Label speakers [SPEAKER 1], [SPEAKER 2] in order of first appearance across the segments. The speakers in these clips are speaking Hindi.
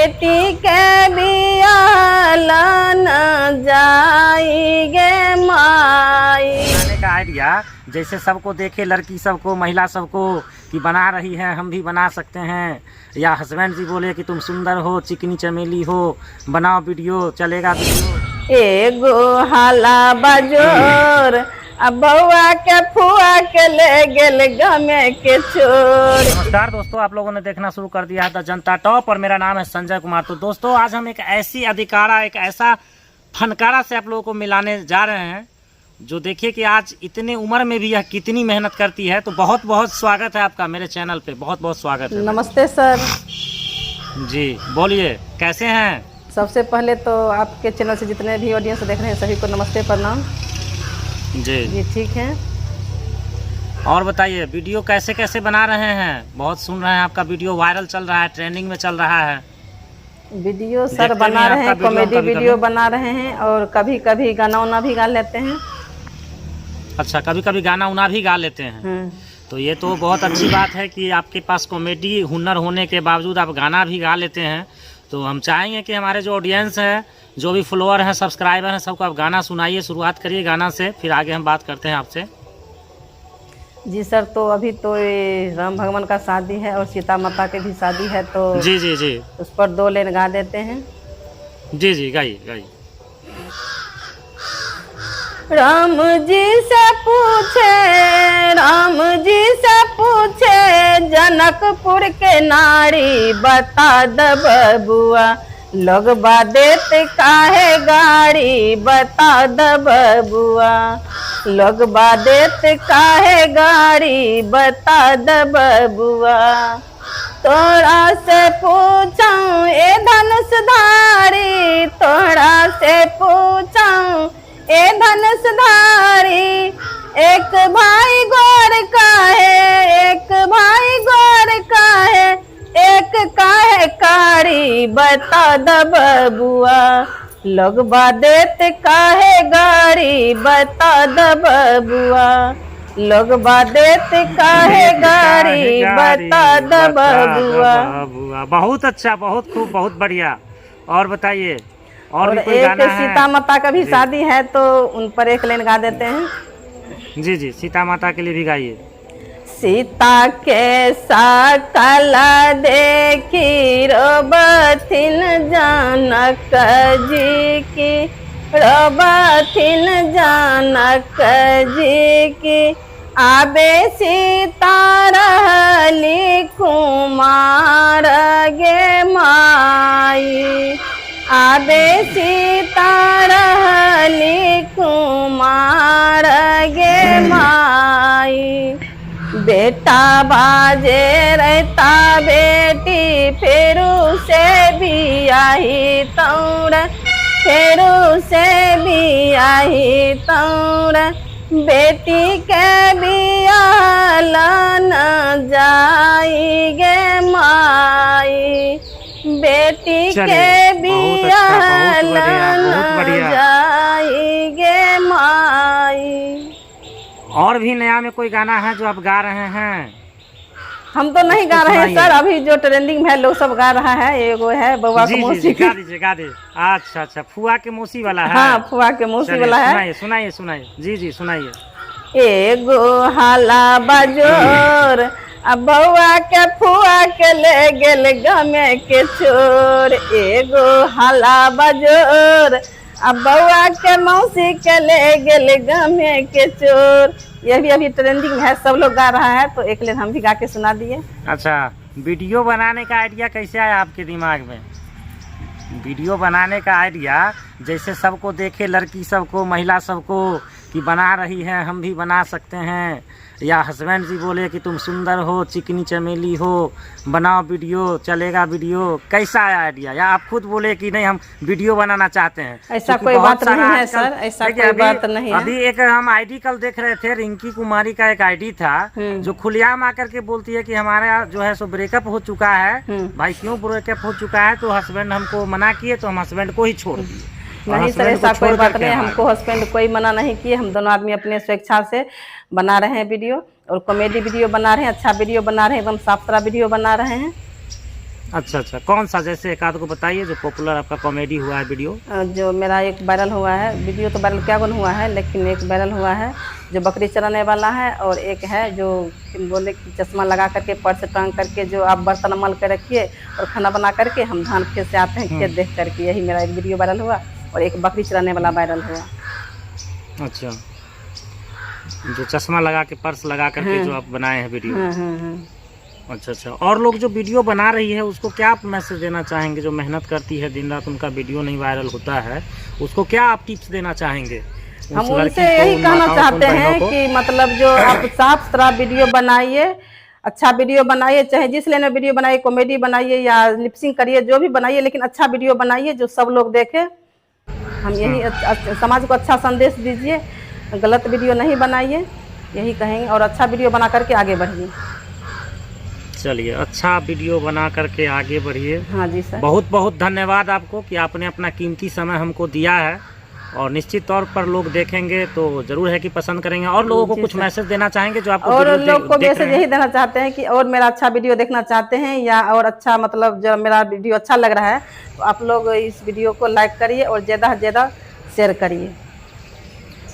[SPEAKER 1] बेटी के बियाला न जाएगे माई।
[SPEAKER 2] बनाने का आइडिया जैसे सबको देखे, लड़की सबको, महिला सबको कि बना रही है, हम भी बना सकते हैं, या हस्बैंड जी बोले कि तुम सुंदर हो, चिकनी चमेली हो, बनाओ वीडियो, चलेगा वीडियो।
[SPEAKER 1] एगो हाला बजोर अब बउआ के फुआ के ले गेल गमे के चोर।
[SPEAKER 2] नमस्कार दोस्तों, आप लोगों ने देखना शुरू कर दिया है द जनता टॉप और मेरा नाम है संजय कुमार। तो दोस्तों आज हम एक ऐसी अधिकारा, एक ऐसा फनकारा से आप लोगों को मिलाने जा रहे हैं जो देखिए कि आज इतने उम्र में भी यह कितनी मेहनत करती है। तो बहुत बहुत स्वागत है आपका मेरे चैनल पे, बहुत बहुत स्वागत है।
[SPEAKER 1] नमस्ते सर
[SPEAKER 2] जी बोलिए, कैसे हैं?
[SPEAKER 1] सबसे पहले तो आपके चैनल से जितने भी ऑडियंस देख रहे हैं सभी को नमस्ते, प्रणाम।
[SPEAKER 2] जी
[SPEAKER 1] ठीक है।
[SPEAKER 2] और बताइए वीडियो कैसे कैसे बना रहे हैं? बहुत सुन रहे हैं आपका वीडियो वायरल चल रहा है, ट्रेंडिंग में चल रहा है।
[SPEAKER 1] वीडियो सर बना रहे हैं, कॉमेडी वीडियो बना रहे हैं और कभी कभी गाना उना भी गा लेते हैं।
[SPEAKER 2] अच्छा, कभी कभी गाना उना भी गा लेते हैं। तो ये तो बहुत अच्छी बात है कि आपके पास कॉमेडी हुनर होने के बावजूद आप गाना भी गा लेते हैं। तो हम चाहेंगे कि हमारे जो ऑडियंस है, जो भी फॉलोअर हैं, सब्सक्राइबर हैं, सबको आप गाना सुनाइए, शुरुआत करिए गाना से, फिर आगे हम बात करते हैं आपसे।
[SPEAKER 1] जी सर, तो अभी तो ये राम भगवान का शादी है और सीता माता की भी शादी है, तो
[SPEAKER 2] जी
[SPEAKER 1] उस पर 2 लाइन गा देते हैं।
[SPEAKER 2] जी गाइए गाइए।
[SPEAKER 1] राम जी से पूछे जनकपुर के नारी, बता द बबुआ लगबा देत काहे गाड़ी, बता द बबुआ लगबा देत काहे गाड़ी, बता द बबुआ। तोरा से पूछूं ए धनुषधारी, तोरा से पूछूं ए धनुषधारी, एक भाई गोर का है, एक भाई गोर का है, एक काहे कारी, बता द बबुआ लगबा देत काहे गाड़ी, बता द बबुआ लगबा देत काहे गाड़ी, बता द बबुआ।
[SPEAKER 2] बहुत अच्छा, बहुत खूब, बहुत बढ़िया। और बताइए और भी कोई
[SPEAKER 1] एक
[SPEAKER 2] गाना है?
[SPEAKER 1] सीता माता का भी शादी है तो उन पर 1 लाइन गा देते हैं।
[SPEAKER 2] जी सीता माता के लिए भी गाइए।
[SPEAKER 1] सीता के सकल देखी रोबथिन जानक जी की, रोबथिन जानक जी की, आबे सीता रहली कुमार गे माई, आबे सीता रहली कुमार गे माई। बेटा बाजे रहता बेटी, फेरू से भी आई तौर, फेरू से भी आई तौर, बेटी के बियाला न जाएगे माई, बेटी के बियाला न जाएगे माई।
[SPEAKER 2] और भी नया में कोई गाना है जो आप गा रहे हैं?
[SPEAKER 1] हम तो नहीं गा रहे हैं सर, अभी जो ट्रेंडिंग में है लोग सब गा रहा है। एगो है बउआ के मौसी,
[SPEAKER 2] गा दीजिए गा दीजिए। अच्छा, फुआ के मौसी वाला है।
[SPEAKER 1] हाँ, फुआ के मौसी वाला है।
[SPEAKER 2] सुनाइए। जी सुनाइए।
[SPEAKER 1] एगो हाला बजोर अब बउआ के फुआ के ले गेल गमे के चोर, एगो हाला बजोर अब बउआ के मौसी के ले गेल गमे के चोर। ये भी अभी ट्रेंडिंग है, सब लोग गा रहा है, तो 1 लाइन हम भी गा के सुना दिए।
[SPEAKER 2] अच्छा, वीडियो बनाने का आइडिया कैसे आया आपके दिमाग में? वीडियो बनाने का आइडिया जैसे सबको देखे, लड़की सबको, महिला सबको कि बना रही है, हम भी बना सकते हैं, या हस्बैंड जी बोले कि तुम सुंदर हो, चिकनी चमेली हो, बनाओ वीडियो, चलेगा वीडियो। कैसा आया आइडिया, या आप खुद बोले कि नहीं हम वीडियो बनाना चाहते हैं?
[SPEAKER 1] ऐसा कोई बात नहीं है सर, ऐसा कोई बात नहीं है।
[SPEAKER 2] अभी एक हम आईडी कल देख रहे थे, रिंकी कुमारी का एक आईडी था जो खुलेआम आकर के बोलती है कि हमारा जो है सो ब्रेकअप हो चुका है। भाई क्यों ब्रेकअप हो चुका है? तो हस्बैंड हमको मना किए तो हम हस्बैंड को ही छोड़ दिए।
[SPEAKER 1] नहीं सर, ऐसा कोई बात नहीं, हमको हस्बैंड कोई मना नहीं किए, हम दोनों आदमी अपने स्वेच्छा से बना रहे हैं वीडियो, और कॉमेडी वीडियो बना रहे हैं, अच्छा वीडियो बना रहे हैं, एकदम साफ सुथरा वीडियो बना रहे हैं।
[SPEAKER 2] अच्छा अच्छा, कौन सा, जैसे एक आध को बताइए जो पॉपुलर आपका कॉमेडी हुआ है वीडियो।
[SPEAKER 1] जो मेरा एक वायरल हुआ है वीडियो, तो वायरल क्या हुआ है, लेकिन एक वायरल हुआ है जो बकरी चराने वाला है, और एक है जो बोले कि चश्मा लगा करके पर्स टांग करके जो आप बर्तन मल कर रखिए और खाना बना करके हम धान खेत से आते हैं खेत देख करके, यही मेरा एक वीडियो वायरल हुआ। और एक बकरी चराने वाला वायरल हुआ।
[SPEAKER 2] अच्छा, जो चश्मा लगा के पर्स लगा करके जो आप बनाए हैं वीडियो। अच्छा अच्छा, और लोग जो वीडियो बना रही है उसको क्या आप मैसेज देना चाहेंगे, जो मेहनत करती है दिन रात, उनका वीडियो नहीं वायरल होता है, उसको क्या आप टिप्स देना चाहेंगे?
[SPEAKER 1] हम उनसे यही कहना चाहते हैं कि मतलब जो आप साफ सुथरा वीडियो बनाइए, अच्छा वीडियो बनाइए, चाहे जिस लेने वीडियो बनाइए, कॉमेडी बनाइए या लिपसिंग करिए, जो भी बनाइए, लेकिन अच्छा वीडियो बनाइए जो सब लोग देखें। हम यही समाज को अच्छा संदेश दीजिए, गलत वीडियो नहीं बनाइए, यही कहेंगे। और अच्छा वीडियो बना करके आगे बढ़िए।
[SPEAKER 2] चलिए, अच्छा वीडियो बना करके आगे बढ़िए।
[SPEAKER 1] हाँ जी सर,
[SPEAKER 2] बहुत बहुत धन्यवाद आपको कि आपने अपना कीमती समय हमको दिया है, और निश्चित तौर पर लोग देखेंगे तो जरूर है कि पसंद करेंगे। और लोगों को कुछ मैसेज देना चाहेंगे जो आपको?
[SPEAKER 1] और लोग को मैसेज यही देना चाहते हैं कि और मेरा अच्छा वीडियो देखना चाहते हैं या और अच्छा मतलब जो मेरा वीडियो अच्छा लग रहा है तो आप लोग इस वीडियो को लाइक करिए और ज़्यादा से ज़्यादा शेयर करिए।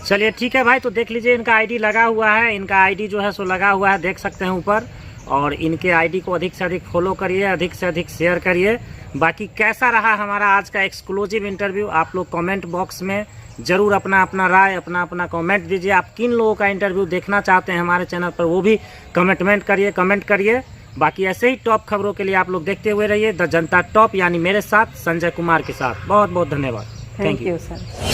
[SPEAKER 2] चलिए ठीक है भाई, तो देख लीजिए इनका आईडी लगा हुआ है, इनका आईडी जो है सो लगा हुआ है, देख सकते हैं ऊपर। और इनके आईडी को अधिक से अधिक फॉलो करिए, अधिक से अधिक शेयर करिए। बाकी कैसा रहा हमारा आज का एक्सक्लूसिव इंटरव्यू, आप लोग कमेंट बॉक्स में ज़रूर अपना अपना राय, अपना अपना कमेंट दीजिए। आप किन लोगों का इंटरव्यू देखना चाहते हैं हमारे चैनल पर, वो भी कमेंट करिए। बाकी ऐसे ही टॉप खबरों के लिए आप लोग देखते हुए रहिए द जनता टॉप, यानी मेरे साथ संजय कुमार के साथ। बहुत बहुत धन्यवाद।
[SPEAKER 1] Thank you sir.